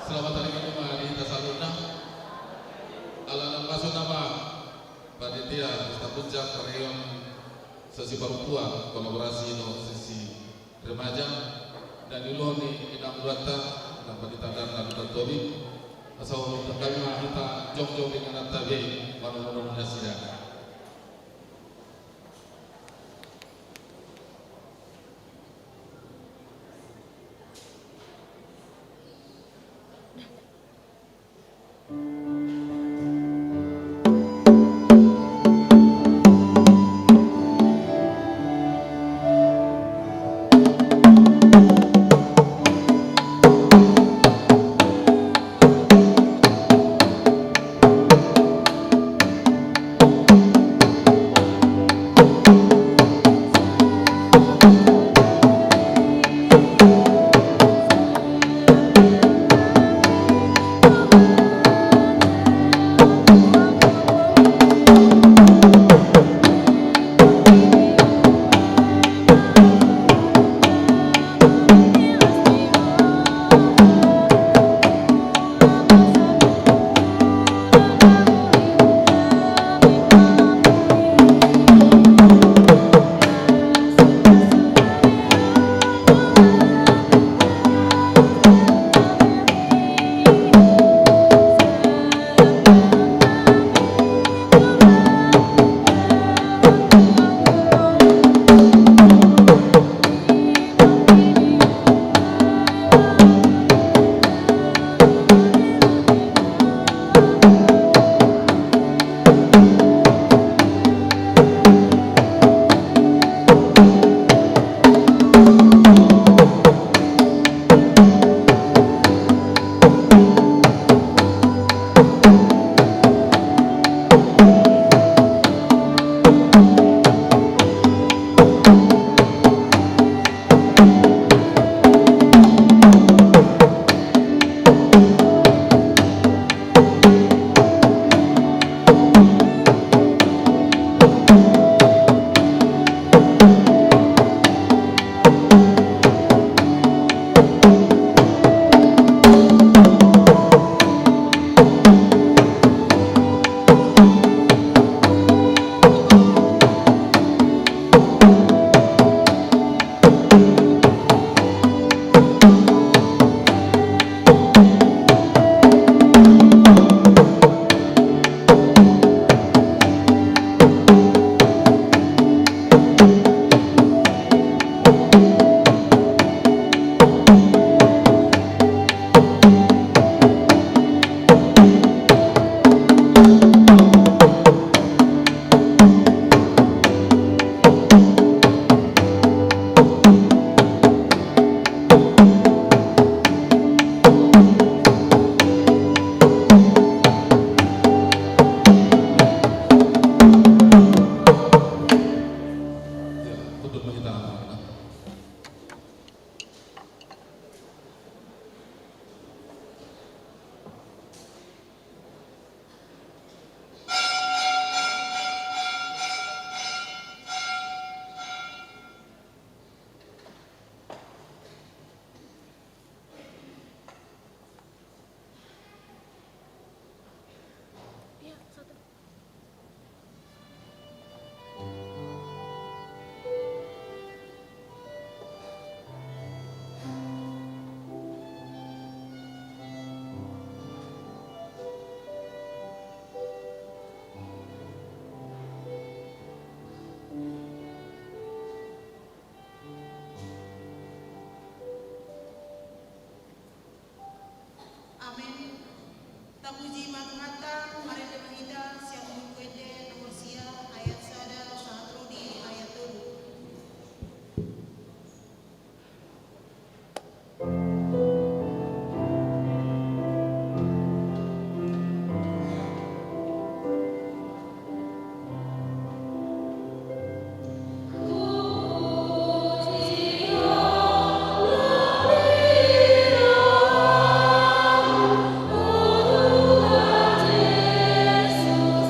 Selamat hari kelima di Tasaluna. Ala namasu nama panitia Pesta Puncak Reon sesi perempuan kolaborasi no sesi remaja dan iluhoni inam duata dan panitia dan tobi asal kami kita jong dengan tabi manu sidang. Tamuji matang-matang, mari kita siang mengikuti nomor sia ayat sada sangat rudi ayat dulu. Yesus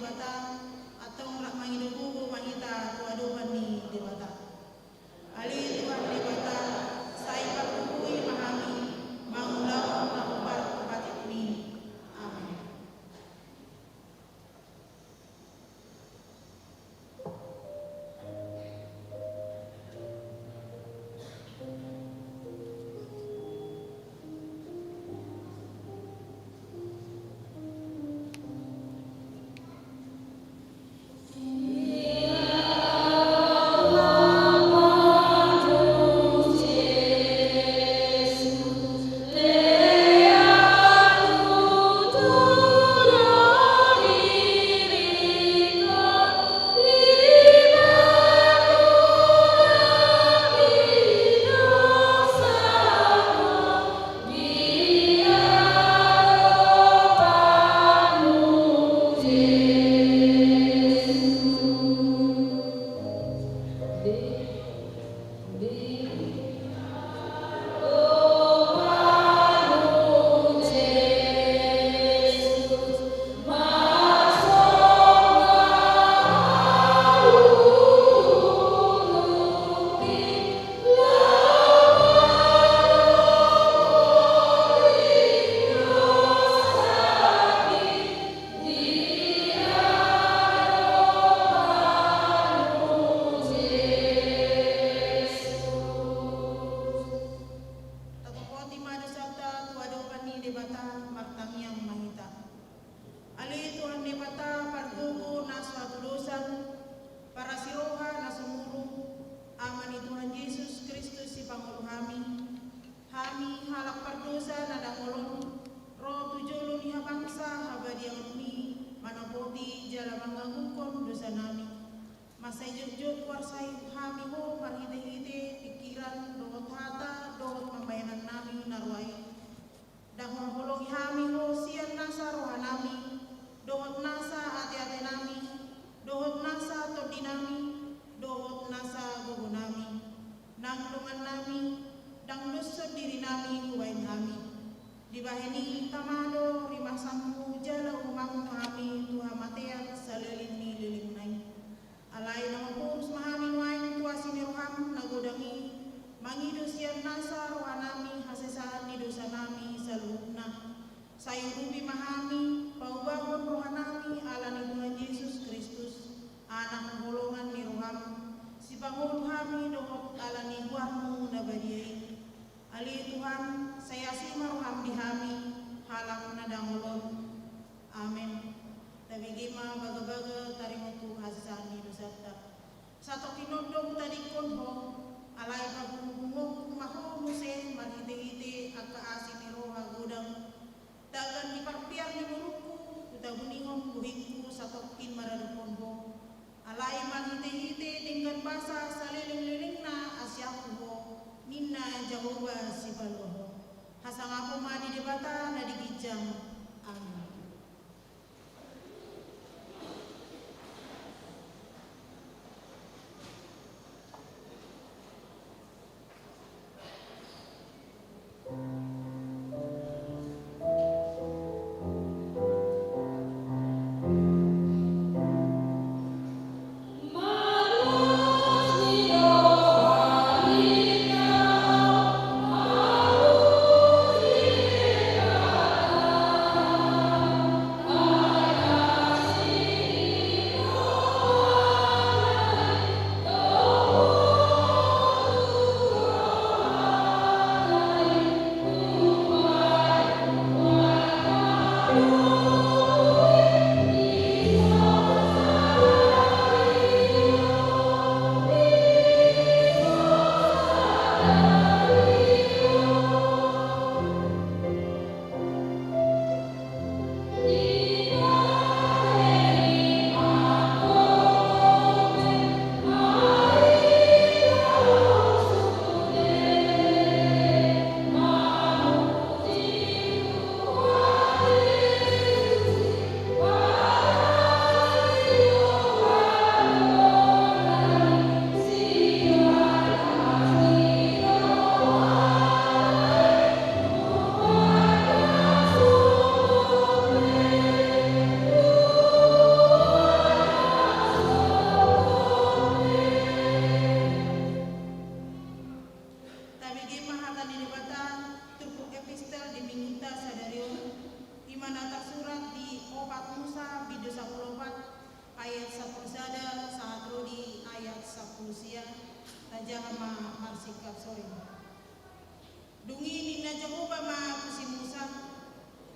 debata atau rak mangidobu mahita tuadoban ni debata. Ali Tuhan debata sai pakubui mahami mangulau nakubar kebatik ni. Amin. Masai jujur kuarsai hami ho marhite-hite pikiran dohot hata dohot membayanan nami narwai. Dahwa holong hami ho sian nasa rohanami, dohot nasa ate-ate nami, dohot nasa todinami, dohot nasa gogonami. Nang lungan nami, dang lusod diri nami huwain hami. Dibaheni tamado rimasammu jala umang kami tuha matean salilin ni liling nai. Alai nama purus mahami wain tuasi roham nagodangi mangido sian nasa rohanami hasesaan di dosa nami saluhna. Sayurubi mahami paubangun rohanami ala ni Tuhan Yesus Kristus anak golongan ni roham si bangun hami dohot ala ni buahmu nabadiai. Ali Tuhan saya si roham di hami halang nadangolon. Amin. Tabigima baga-baga tarimutu hasani dosata. Sato kinodong tadi konho alai pabungungok maho muse marhite-hite aka asin roha godang. Dagan diparpiar ni buruku utabuningom buhingku satokin maradu konho. Alai marhite-hite dengan basa saliling-lilingna asyaku minna Jehovah sibaloho. Hasangapo madi debata na digijang. Amin. Amin. ayat 10 sada, saat Rodi ayat 10 sia, tajama marsikap sore. Dungi nina Jehova ma kusi Musa,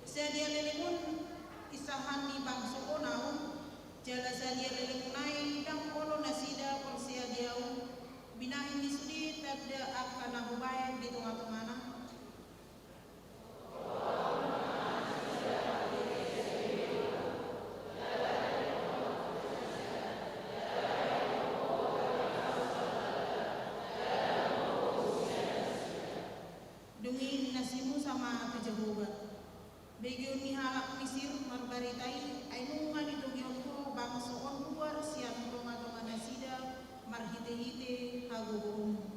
sedia lelemun isahan ni bangso onau, jala sadia lelemunai dang olo nasida kol sia diau, binahin ni sudi tabda akan nahubayan di tengah-tengahna. Dungi nasimu sama tu Jehova. Begiun ni halak Misir marbaritai ainunga ditugyon ko bangso on luar siang tonga-tonga nasida marhite-hite haguhum.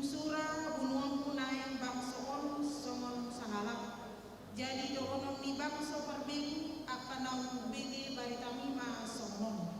Sura bunuang punay bangsoon songon sahalak. Jadi doonom ni bangso perbegu akan nau bege baritami ma songon.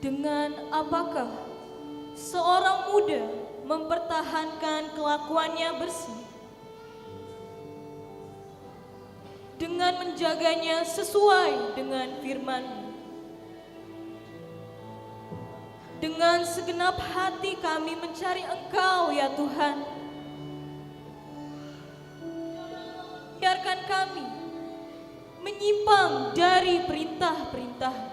Dengan apakah seorang muda mempertahankan kelakuannya bersih? Dengan menjaganya sesuai dengan firman-Mu. Dengan segenap hati kami mencari Engkau ya Tuhan. Biarkan kami menyimpang dari perintah-perintah-Mu.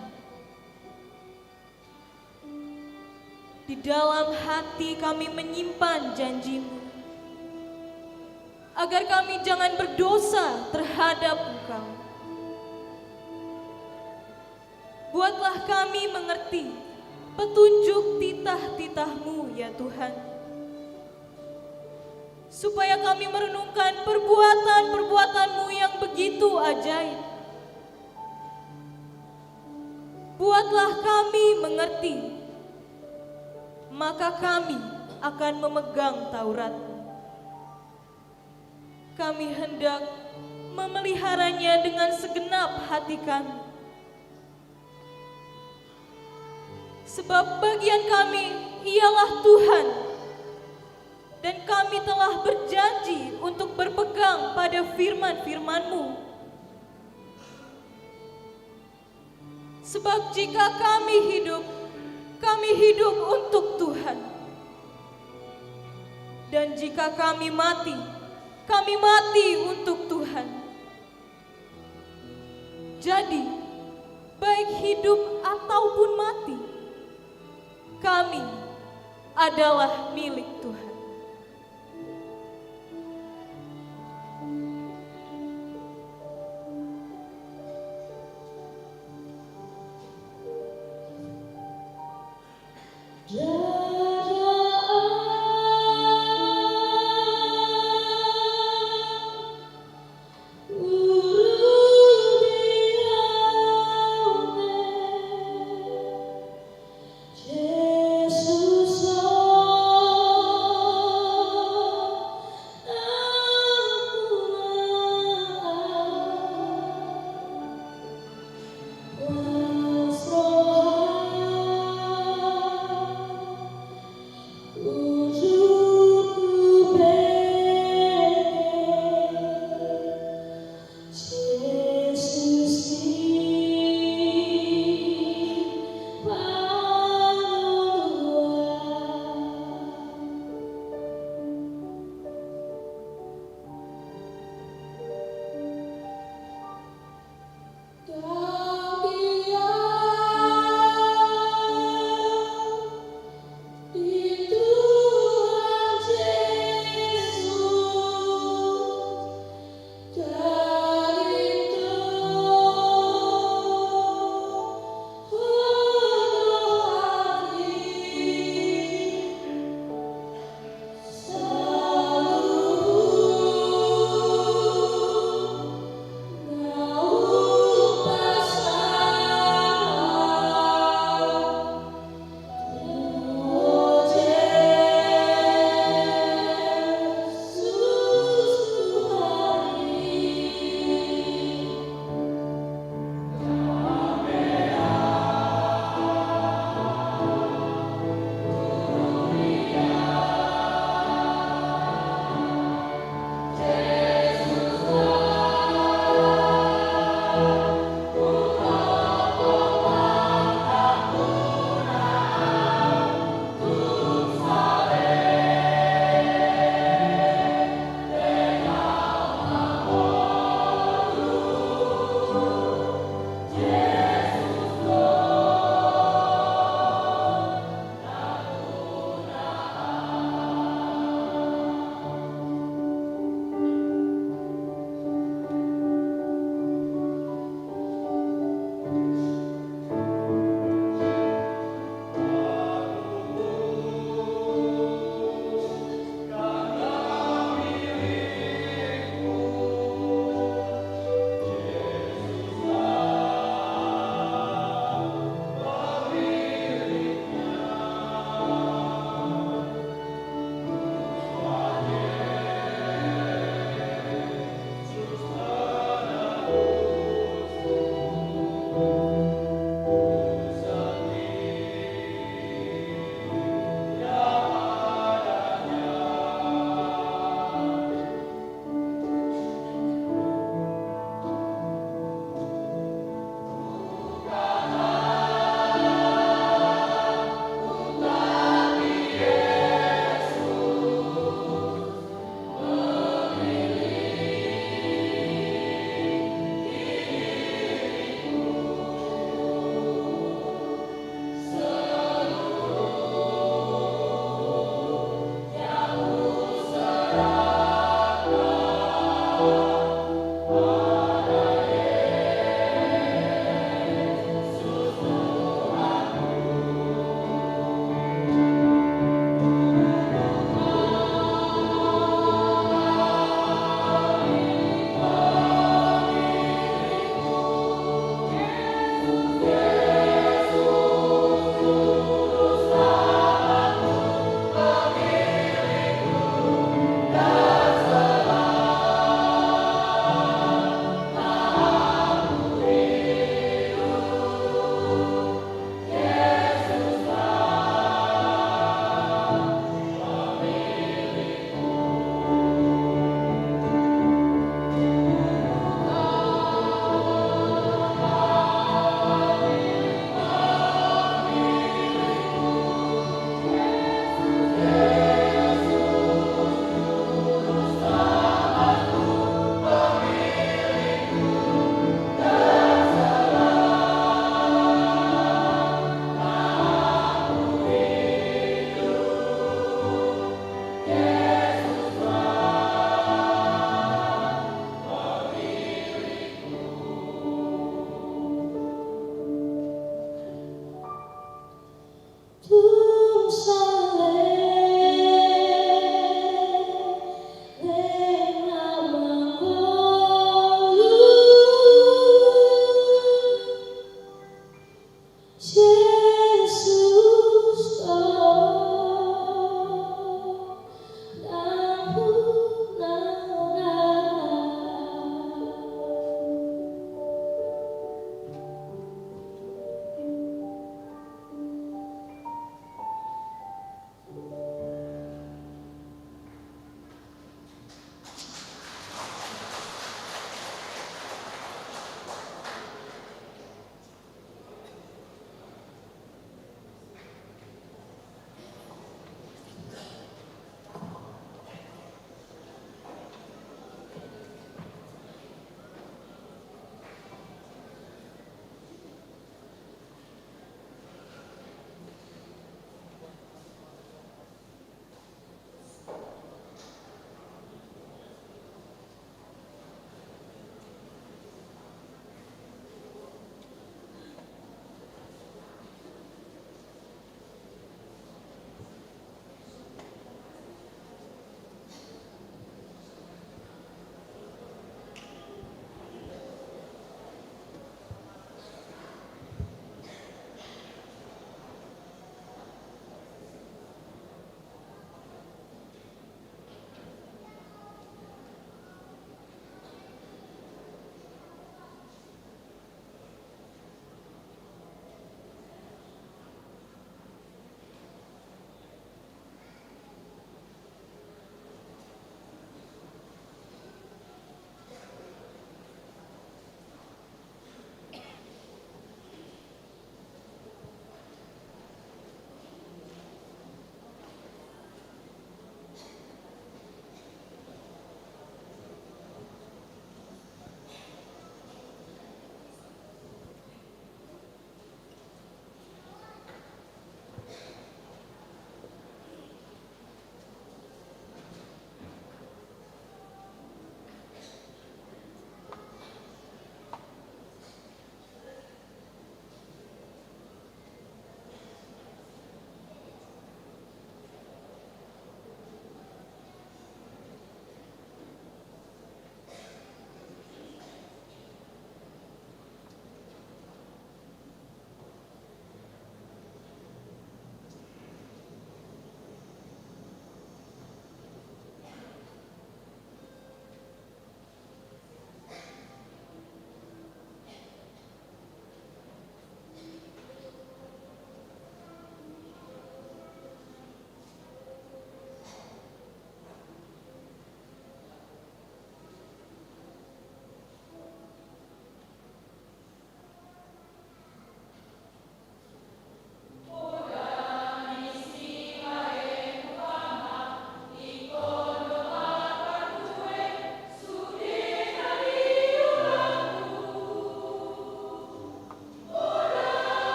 Di dalam hati kami menyimpan janji-Mu, agar kami jangan berdosa terhadap Engkau. Buatlah kami mengerti petunjuk titah-titah-Mu ya Tuhan, supaya kami merenungkan perbuatan-perbuatan-Mu yang begitu ajaib. Buatlah kami mengerti, maka kami akan memegang Taurat-Mu. Kami hendak memeliharanya dengan segenap hati kami. Sebab bagian kami ialah Tuhan, dan kami telah berjanji untuk berpegang pada firman-firman-Mu. Sebab jika kami hidup untuk Tuhan. Dan jika kami mati untuk Tuhan. Jadi, baik hidup ataupun mati, kami adalah milik Tuhan.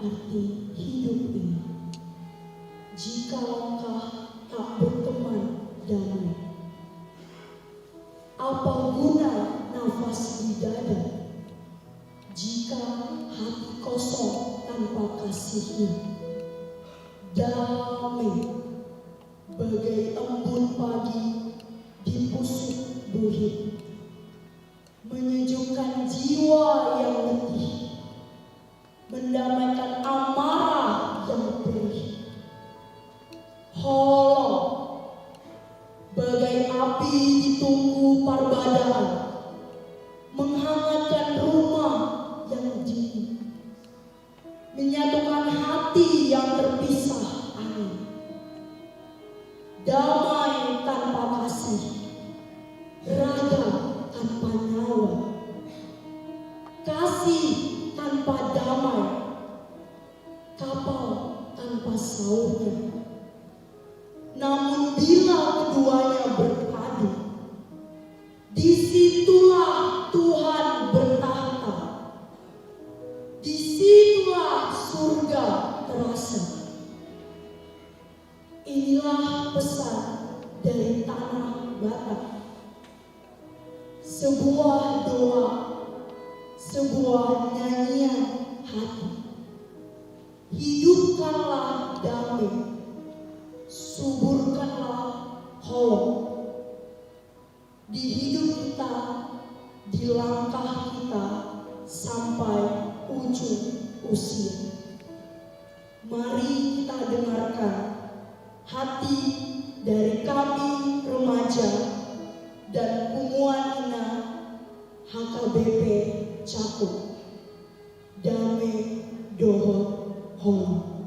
arti hidup ini jika langkah tak berteman damai? Apa guna nafas di dada jika hati kosong tanpa kasihnya? Damai bagai embun pagi di pusuk buhit, menyejukkan jiwa yang letih, mendamaikan amarah yang perih. Holong bagai api di tungku parbadaan, menghangatkan rumah yang dingin, menyatukan hati yang terpisah angin. Damai tanpa kasih, raga tanpa nyawa, kasih tanpa damai, kapal tanpa saunya. Namun bila keduanya berpadu, disitulah Tuhan bertahta, disitulah surga terasa. Inilah pesan dari tanah Batak, sebuah doa, sebuah nyanyian hati. Hidupkanlah damai, suburkanlah holong di hidup kita, di langkah kita sampai ujung usia. Mari kita dengarkan hati dari kami remaja dan Pumuan Ina HKBP Cakung. Damai Dohot Holong.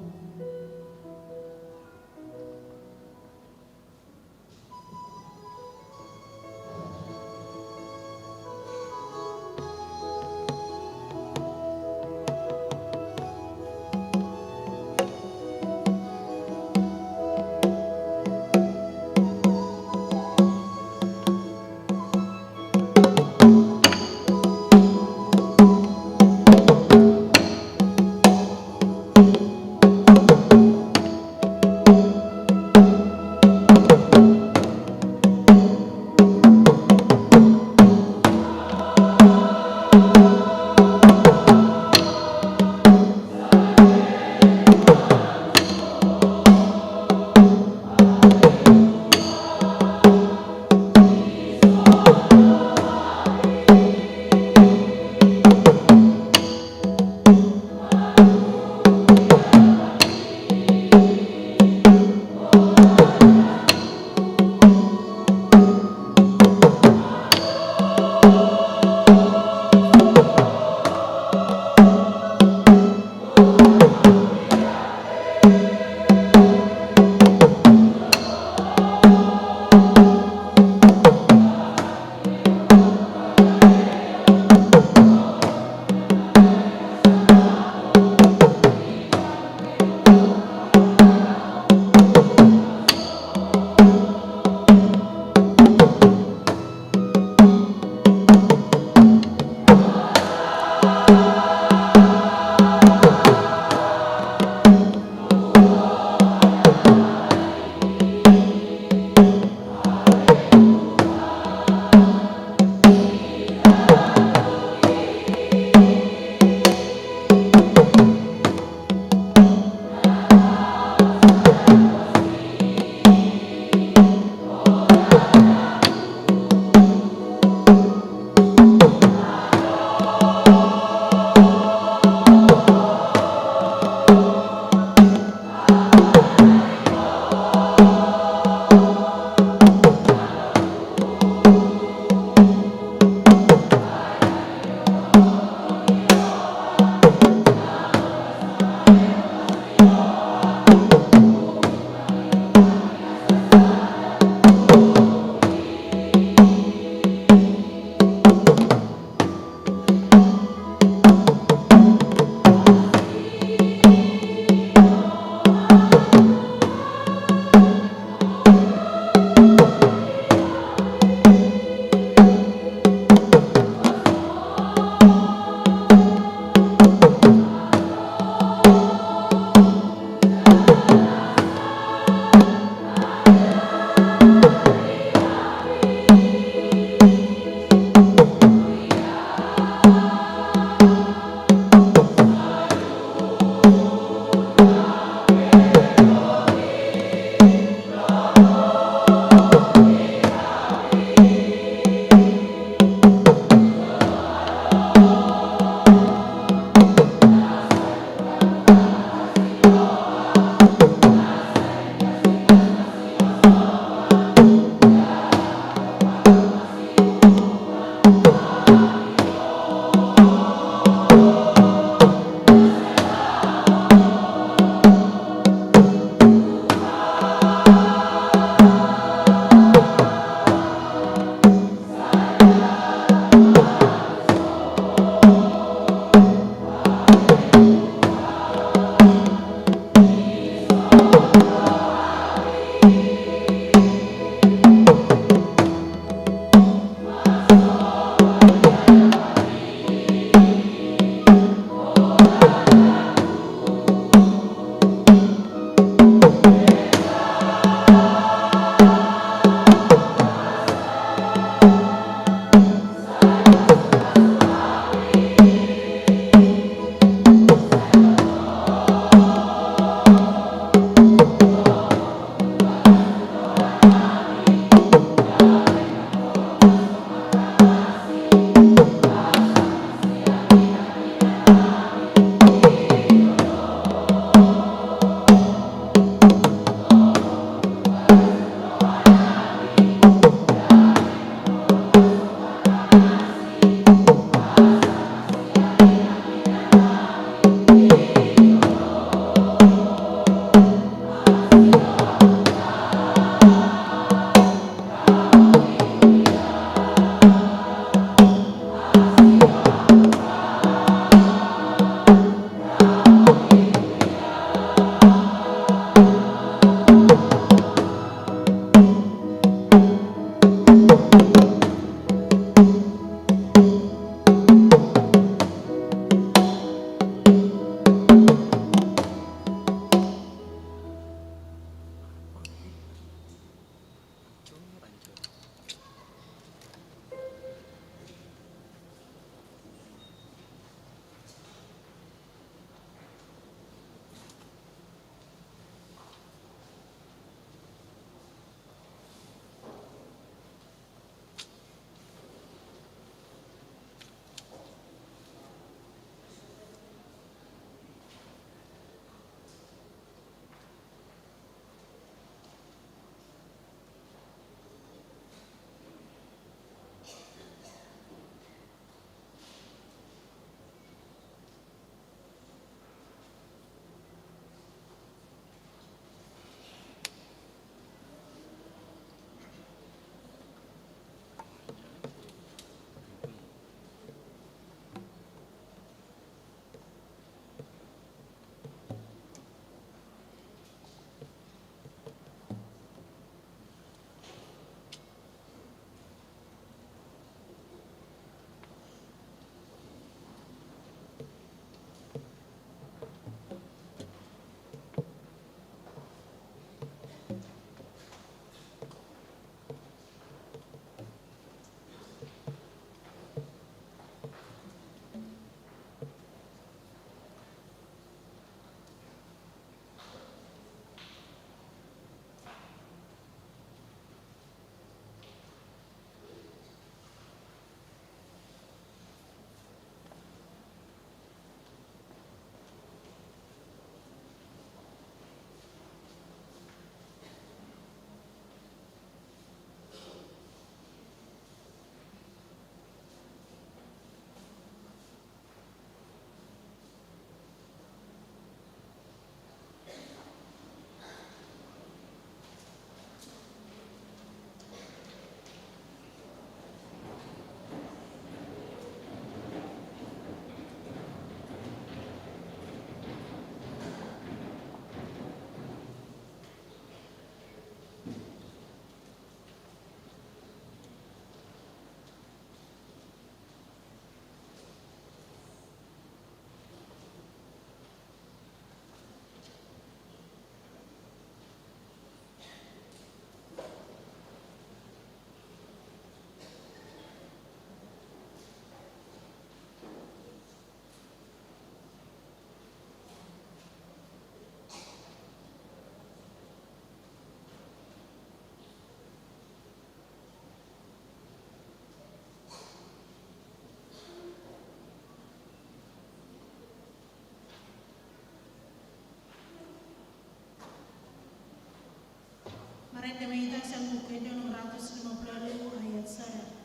Karet Temita Sang Bukit 650 ayat 1.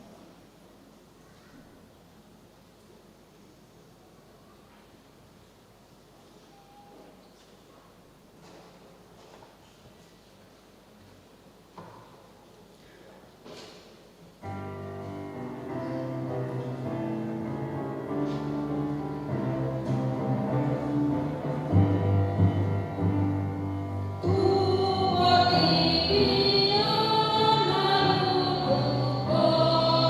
Oh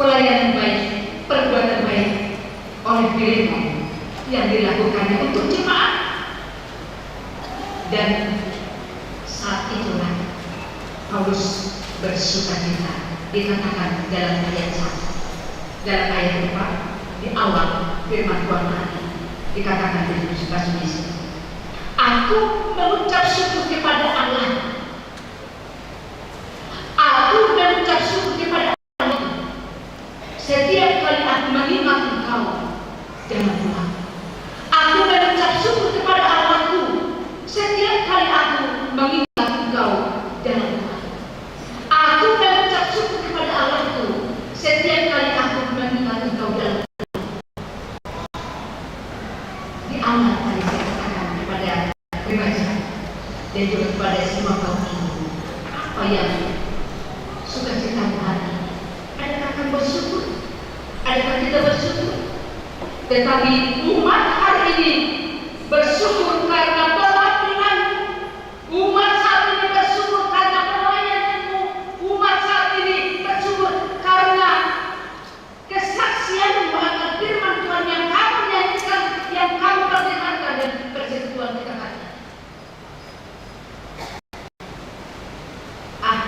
pelayanan baik, perbuatan baik oleh Filemon yang dilakukannya untuk jemaat. Dan saat itulah Paulus bersukacita, dikatakan dalam ayat 1, dalam ayat 4 di awal firman Tuhan tadi dikatakan di bahasa Indonesia, aku mengucap syukur kepada Allah. Aku mengucap syukur kepada Allah setiap kali aku mengingat Engkau dalam doa. Aku mengucap syukur kepada Allahku setiap kali aku mengingat Engkau dalam doa. Aku mengucap syukur kepada Allahku setiap kali aku mengingat Engkau dalam doa. Di awal tadi saya katakan kepada remaja dan juga kepada semua kaum ibu, apa yang sukacitamu hari ini? Adakah akan bersyukur? Adakah kita bersyukur? Tetapi umat hari ini bersyukur karena pelatihan. Umat saat ini bersyukur karena pelayananmu. Umat saat ini bersyukur karena kesaksianmu akan firman Tuhan yang kamu nyanyikan, yang kamu perdengarkan dan persekutuan kita hari ini.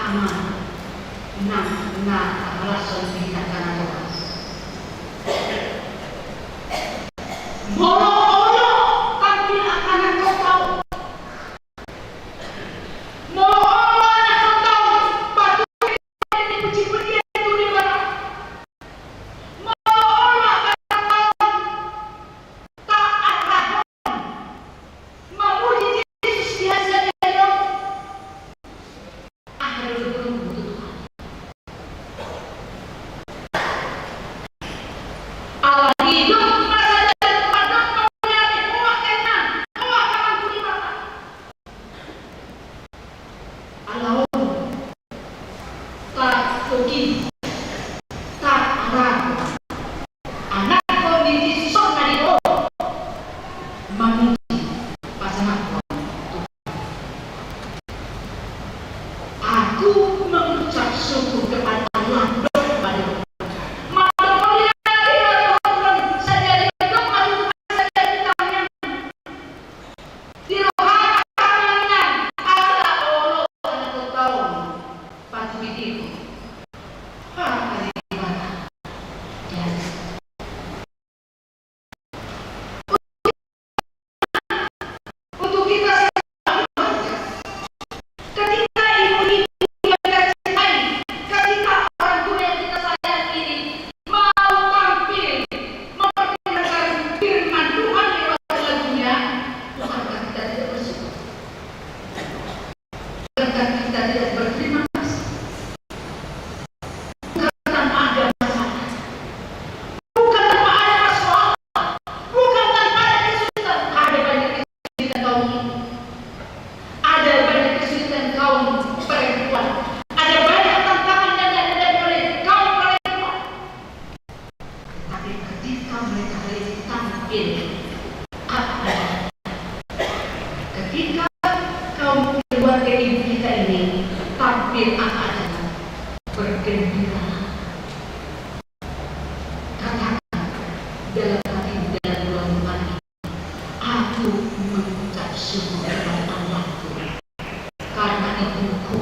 Aman. Nah, alasan kita karena Tuhan. Molo-molo tampil akan engkau tahu. Molo anak kau tahu batu yang dipuji-puji itu di mana. Molo akan tahu taat rahman memuji Yesus biasa dia. Akhirnya belum butuh Tuhan. Allah hidup masa dan pada mengalami muak kenan, muak kaman kuli mata. Allah tak tuki, tak arah. Anak kondisi sona di bawah memuji pasangan Tuhan. Aku mengucap syukur kepada Allah kepada untuk kita ketika ibu-ibu yang kita cintai, ketika orang tua yang kita sayang ini mau tampil memperkenalkan firman Tuhan lewat lagunya, bukankah kita tidak bersyukur? Bukankah kita tidak berterima kasih? Bukan tanpa ada masalah, bukan tanpa ada masalah, bukan tanpa ada kesulitan. Ada banyak kesulitan kaum ibu, ada banyak kesulitan kaum perempuan, ada banyak tantangan yang dihadapi oleh kaum perempuan. Tapi ketika mereka tampil apa adanya, ketika kaum keluarga ibu kita ini tampil apa adanya, bergembiralah. Katakan dalam hati, dalam ruang ini, aku mengucap syukur kepada Allahku karena ibuku,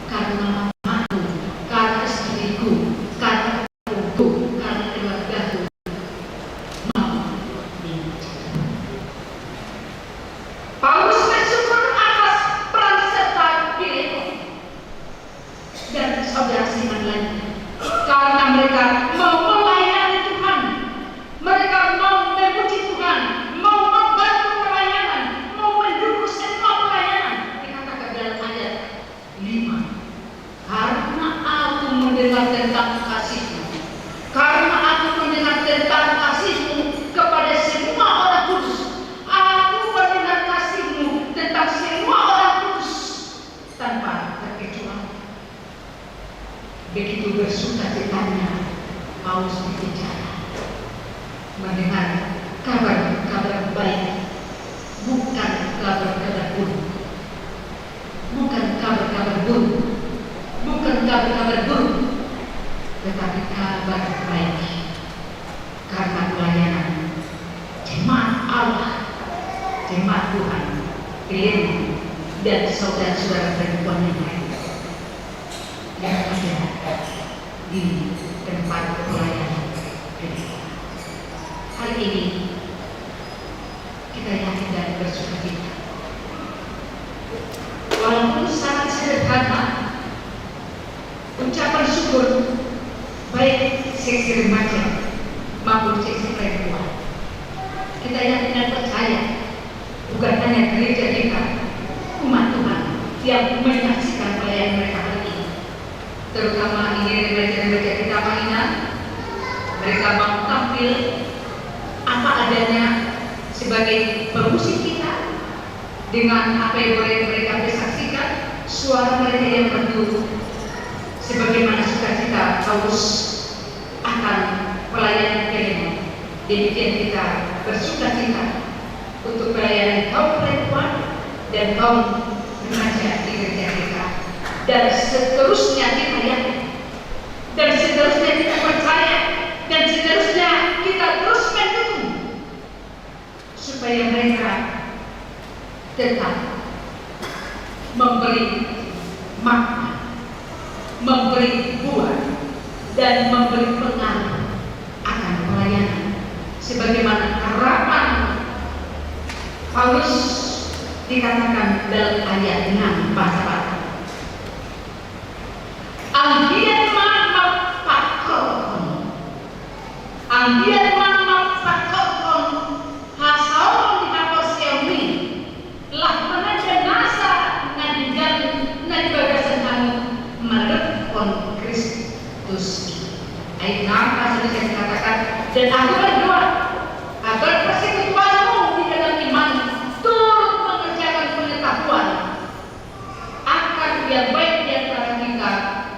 karena mamaku, karena istriku, karena ibuku, karena keluargaku mau memuji. Paulus bersyukur atas peran serta Filemon dan saudara seiman lainnya karena mereka mau melayani Tuhan, mereka mau memuji Tuhan, mau membantu pelayanan, mau mendukung semua pelayanan. Dikatakan dalam ayat 5, karena aku mendengar tentang kasih-Mu, karena aku mendengar tentang kasih-Mu kepada semua orang kudus, aku mendengar kasih-Mu tentang semua orang kudus tanpa terkecuali. Begitu bersukacitanya Paulus berbicara, mendengar kabar-kabar baik, bukan kabar-kabar buruk, bukan kabar-kabar buruk, bukan kabar-kabar buruk, tetapi tetapi kabar baik karena pelayanan jemaat Allah, jemaat Tuhan, Filemon dan saudara-saudara perempuan yang lain yang ada di tempat pelayanan gereja. Hari ini kita yakin dan bersukacita. Walaupun sangat sederhana, ucapan syukur baik seksi remaja maupun seksi perempuan, kita yakin dan percaya bukan hanya gereja kita, umat Tuhan yang menyaksikan pelayanan mereka hari ini, terutama ini remaja-remaja kita mainan, mereka mau tampil apa adanya sebagai pemusik kita dengan apa yang boleh mereka saksikan, suara mereka yang merdu sebagaimana sukacita Paulus akan pelayanan Filemon. Demikian kita bersukacita untuk pelayanan kaum perempuan dan kaum remaja di gereja kita, dan seterusnya kita yakin, dan seterusnya kita percaya, dan seterusnya kita terus mendukung supaya mereka tetap memberi makna, memberi buah, dan memberi pengaruh akan pelayanan sebagaimana harapan Paulus dikatakan dalam ayat 6 pasal 4. Anggian mama pakokon, anggian mama pakokon, hasaon dinaposeuni, lah menaja nasa nadigan nadibagasan kamu merepon Kristus. Ayat 6 pasal ini dikatakan, dan aku berdoa agar persekutuanmu di dalam iman turut mengerjakan pengetahuan akan yang baik di antara kita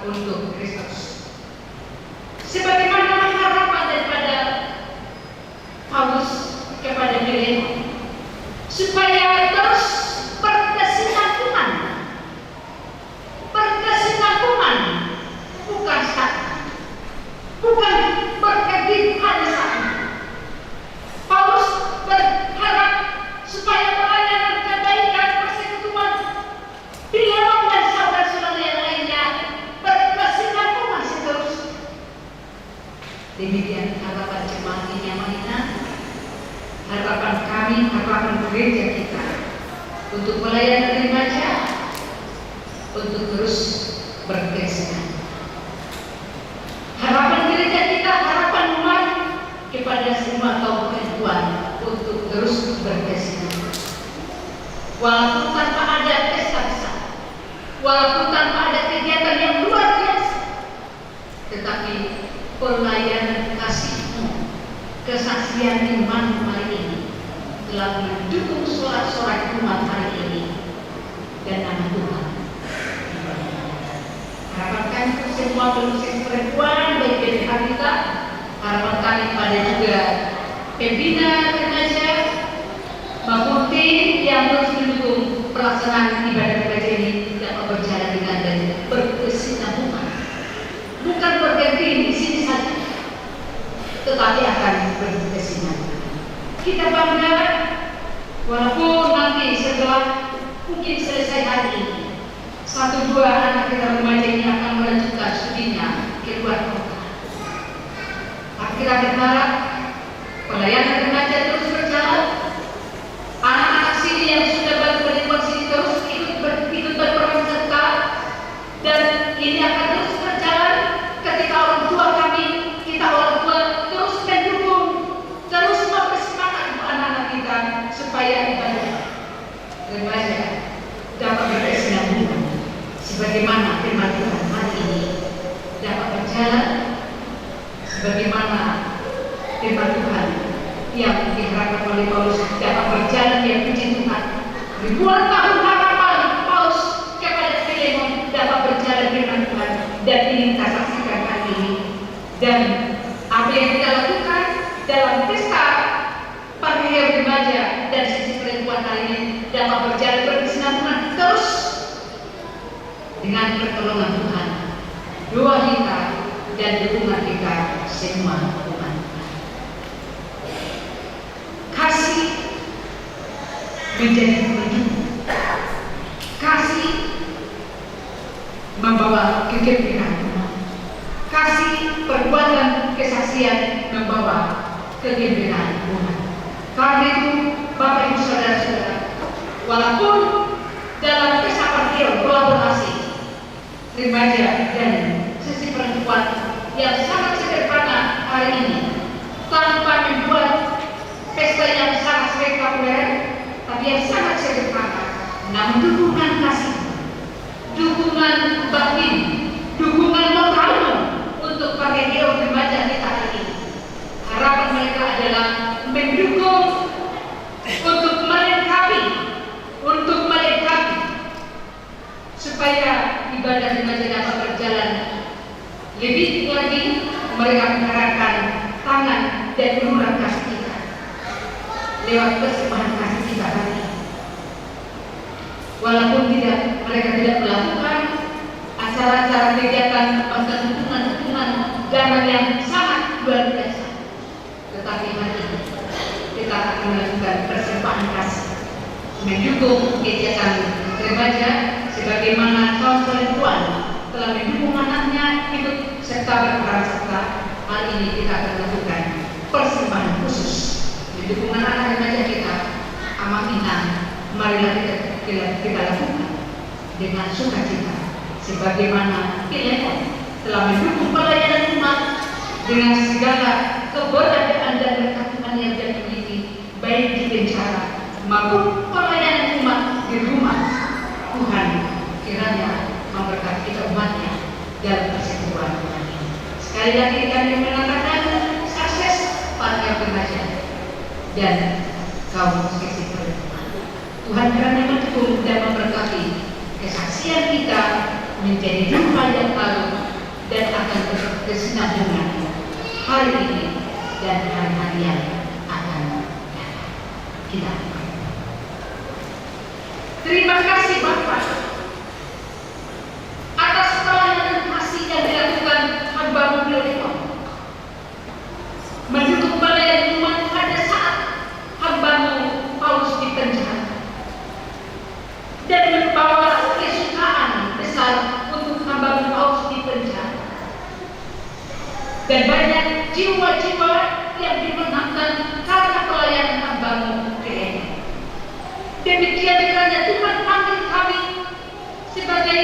untuk Kristus. Sebagaimana harapan daripada Paulus kepada Filemon, supaya terus berkesinambungan, bukan satu, bukan berkedip hanya satu. Paulus berharap supaya pelayanan kebaikan persekutuan Filemon dan saudara-saudara yang lainnya berkesinambungan seterusnya. Demikian harapan jemaat ini yang mainan, harapan kami, harapan gereja kita untuk pelayanan remaja, untuk terus berkesinambungan. Harapan gereja kita, harapan umat kepada semua kaum perempuan untuk terus berkesinambungan. Walaupun tanpa ada pesta besar, walaupun tanpa ada kegiatan yang luar biasa, tetapi pelayanan kasih-Mu, kesaksian iman hari ini telah mendukung sorak-sorai umat hari ini, dan nama Tuhan. Harapan kami untuk semua pemusik perempuan baik PPH kita, harapan kami pada juga pembina remaja maupun tim yang terus mendukung pelaksanaan ibadah remaja ini dapat berjalan dengan dan berkesinambungan, bukan berganti di sini saja, tetapi akan berkesinambungan. Kita bangga walaupun nanti setelah mungkin selesai hari ini, 1-2 anak kita remaja ini akan melanjutkan studinya ke luar kota. Tapi kita berharap pelayanan remaja terus berjalan. Anak-anak sini yang sudah berkeluar sini terus ikut berperan serta, dan ini akan terus berjalan ketika orang tua kami, kita orang tua terus mendukung, terus mempersemangat anak-anak kita supaya ibadah remaja dapat berkesinambungan sebagaimana firman Tuhan hari ini dapat berjalan, sebagaimana firman Tuhan yang diharapkan oleh Paulus dapat berjalan. Yang puji Tuhan, ribuan tahun harapan Paulus kepada Filemon dapat berjalan firman Tuhan, dan ini kita saksikan hari ini. Dan apa yang kita lakukan dalam pesta paguyuban remaja dan sisi perempuan hari ini dapat berjalan berkesinambungan terus dengan pertolongan Tuhan, doa kita dan dukungan semua umat. Kasih menjadi pendukung. Kasih membawa kegembiraan umat. Kasih perbuatan kesaksian membawa kegembiraan umat. Karena itu, Bapak Ibu Saudara-saudara, walaupun dalam kesepakatan kolaborasi remaja dan sesi perempuan yang sangat sederhana hari ini, tanpa membuat pesta yang sangat spektakuler, tapi yang sangat sederhana, namun dukungan kasih, dukungan batin, dukungan moral untuk PAGEGEO remaja kita hari ini. Harapan mereka adalah mendukung untuk melengkapi supaya ibadah remaja dapat berjalan lebih lagi. Mereka mengharapkan tangan dan uluran kasih kita lewat persembahan kasih kita hari ini. Walaupun mereka tidak melakukan acara-acara kegiatan atau hubungan dana yang sangat luar biasa, tetapi hari ini kita akan melakukan persembahan kasih mendukung kegiatan remaja sebagaimana kaum perempuan telah mendukung anaknya hidup serta berperan serta. Hari ini kita akan melakukan persembahan khusus mendukung anak remaja kita. Amanah, marilah kita lakukan dengan sukacita sebagaimana Pileon telah mendukung pelayanan umat dengan segala keberadaan dan berkat yang dia miliki, baik di penjara maupun pelayanan umat di rumah. Tuhan kiranya memberkati kita umatnya dalam persekutuan Tuhan ini. Sekali lagi kami mengatakan sukses para remaja dan kaum seksi perempuan. Tuhan kiranya mendukung dan memberkati kesaksian kita menjadi dunia yang lalu dan akan berkesinambungan hari ini dan hari-hari yang akan datang. Kita terima kasih Bapak atas pelayanan kasih yang dilakukan hamba-Mu Pileon, mendukung pelayanan umat pada saat hamba-Mu Paulus dipenjara dan membawa kesukaan besar untuk hamba-Mu Paulus dipenjara, dan banyak jiwa-jiwa yang dimenangkan karena pelayanan hamba-Mu Pileon. Demikian kiranya Tuhan panggil kami sebagai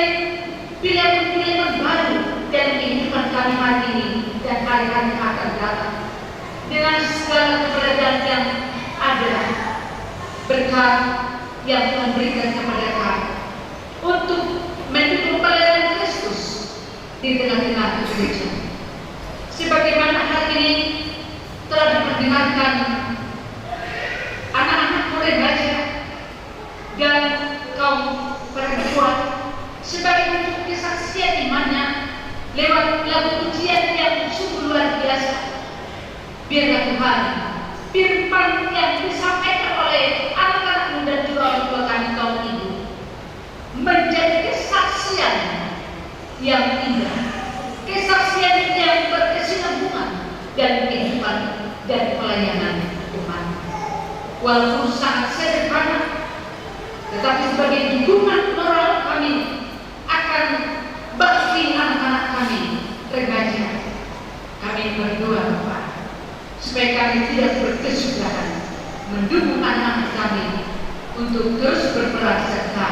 pilihan-pilihan baru dalam kehidupan kami hari ini dan hari-hari akan datang, dengan segala keberadaan yang ada, berkat yang Tuhan berikan kepada kami untuk mendukung pelayanan Kristus di tengah-tengah gereja. Sebagaimana hari ini telah diperdengarkan anak-anak remaja dan kaum perempuan sebagai bentuk kesaksian imannya lewat lagu pujian yang sungguh luar biasa. Biarlah Tuhan firman yang disampaikan oleh anak-anak muda dan juga orang tua kami kaum ibu menjadi kesaksian yang indah, kesaksian yang berkesinambungan dan kehidupan dan pelayanan umat. Walaupun sangat sederhana, tetapi sebagai dukungan moral kami akan bakti anak-anak kami remaja, kami berdoa Bapak supaya kami tidak berkesudahan mendukung anak-anak kami untuk terus berperan serta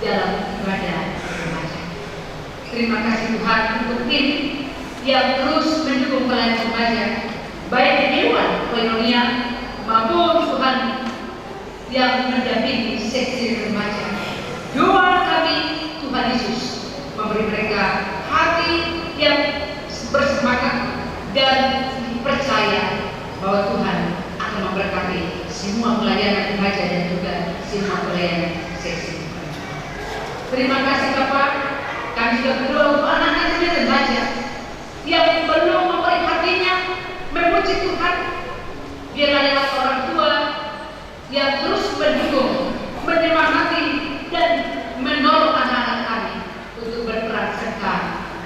dalam ibadah remaja. Terima kasih Tuhan untuk tim yang terus mendukung pelayanan remaja, baik di Dewan Koinonia maupun Tuhan yang mendampingi seksi remaja. Doa kami Tuhan Yesus memberi mereka hati yang bersemangat dan percaya bahwa Tuhan akan memberkati semua pelayanan remaja dan juga semua pelayanan seksi. Terima kasih Bapak. Kami juga berdoa untuk anak-anak remaja yang belum memberi hatinya memuji Tuhan. Biarlah lewat orang tua yang terus mendukung, menyemangati dan menolong anak-anak kami untuk berperan serta,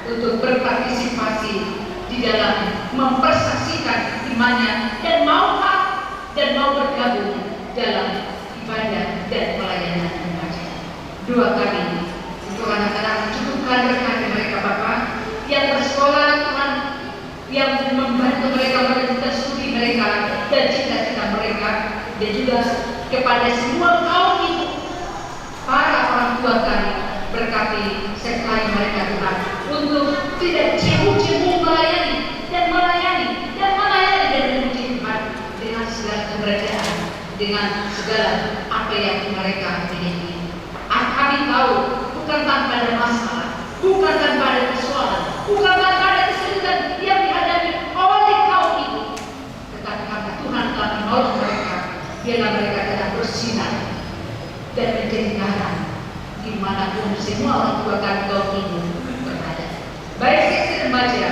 untuk berpartisipasi di di dalam mempersaksikan imannya dan mau bergabung dalam ibadah dan pelayanan remaja. Doa kami untuk anak-anak, cukupkan rekan mereka Bapak yang bersekolah Tuhan, yang membantu mereka melanjutkan studi mereka dan cita-cita mereka, dan juga kepada semua kaum ibu, para orang tua kami, berkati sertai mereka Tuhan untuk tidak cemu-cemu melayani dan memuji Tuhan dengan segala keberadaan, dengan segala apa yang mereka miliki. Kami tahu bukan tanpa ada masalah, bukan tanpa ada persoalan, bukan tanpa ada kesulitan yang dihadapi oleh kaum ibu, tetapi karena Tuhan telah menolong mereka, biarlah mereka tetap bersinar dan menjadi terang dimanapun semua orang tua kami kaum ibu berada, baik seksi remaja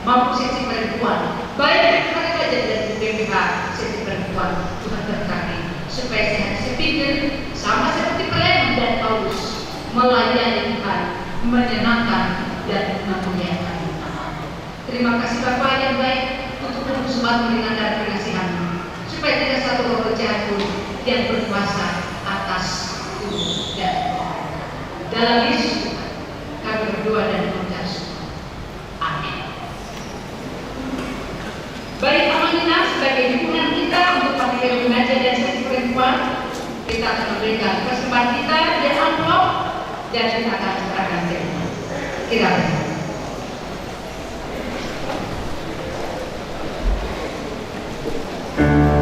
maupun seksi perempuan, baik mereka jadi BPH seksi perempuan. Tuhan berkati supaya sehat sepikir sama seperti pelayan dan Paulus, melayani Tuhan, menyenangkan dan memuliakan Tuhan. Terima kasih Bapa yang baik untuk persembahan ringan dan pengasihan-Mu, supaya tidak satu roh jahat pun yang berkuasa atas tubuh dan roh. Dalam Yesus Tuhan kami berdoa dan mengucap syukur. Amin. Baik Amanina, sebagai dukungan kita untuk panitia remaja dan seksi perempuan, kita akan memberikan persembahan kita di amplop dan kita akan serahkan terima. Kiranya. Saya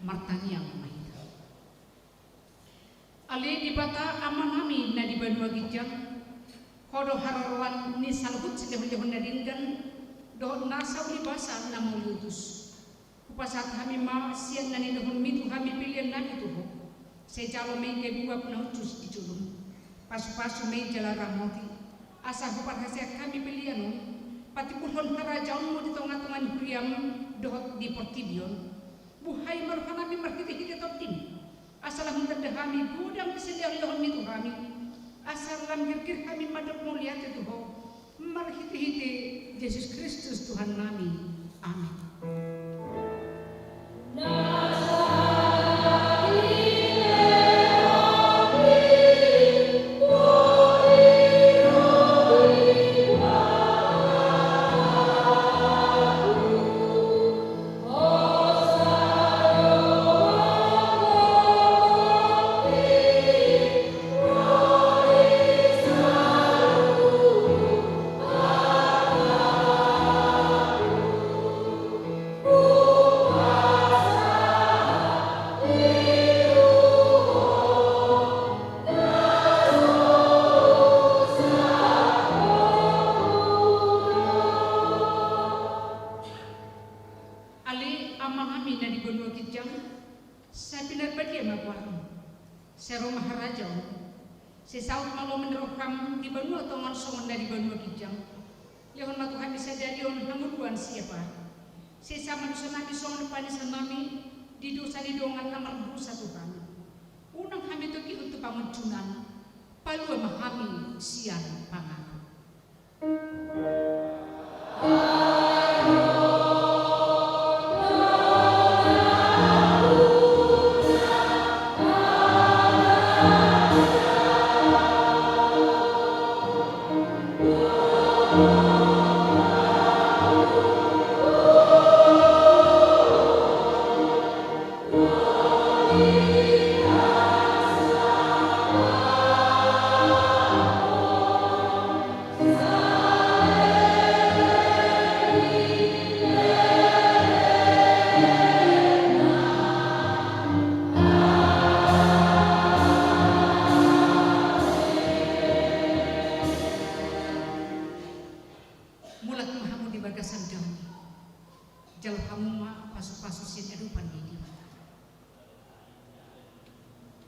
martaniang mahita. Ali di bata amanami na di banua gijang kodo hararuan ni salhut sedehun nadingan do nasa ulibasa na mulutus. Kupasat kami ma sian nani dohun mitu kami pilihan nani tuho. Sejalo mei ke buah puna ucus di culum. Pasu-pasu mei jala ramoti. Asa hupat hasil kami pilihan pati pulhon karajaun mo di tengah-tengah priam dohot di portibion. Buhay marukan kami marhiti-hiti totin. Asalah mendadah kami gudang kesediaan dohon mitu kami. Asal lam kir kami madap mulia tuho. Marhiti-hiti Yesus Kristus Tuhan kami. Amin. Sesa manusia nabi songan panis nami di dosa di dongan namar dosa Tuhan. Unang kami toki untuk pamuncunan palu mahami sian pangan.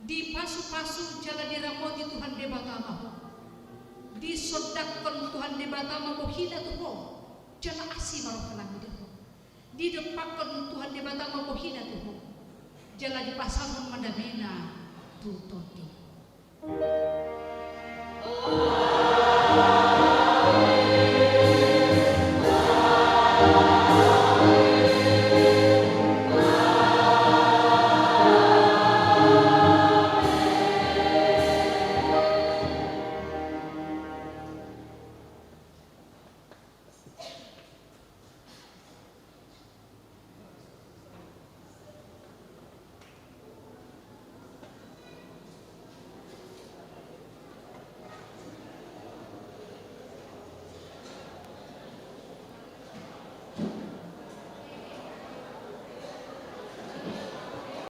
Di pasu-pasu jala diramoti Tuhan debatama. Disodakkan Tuhan debatama bohina tuho. Jala asih marokalang hidup. Didepakkan Tuhan debatama bohina tuho. Jala dipasangkan madamena tutoti.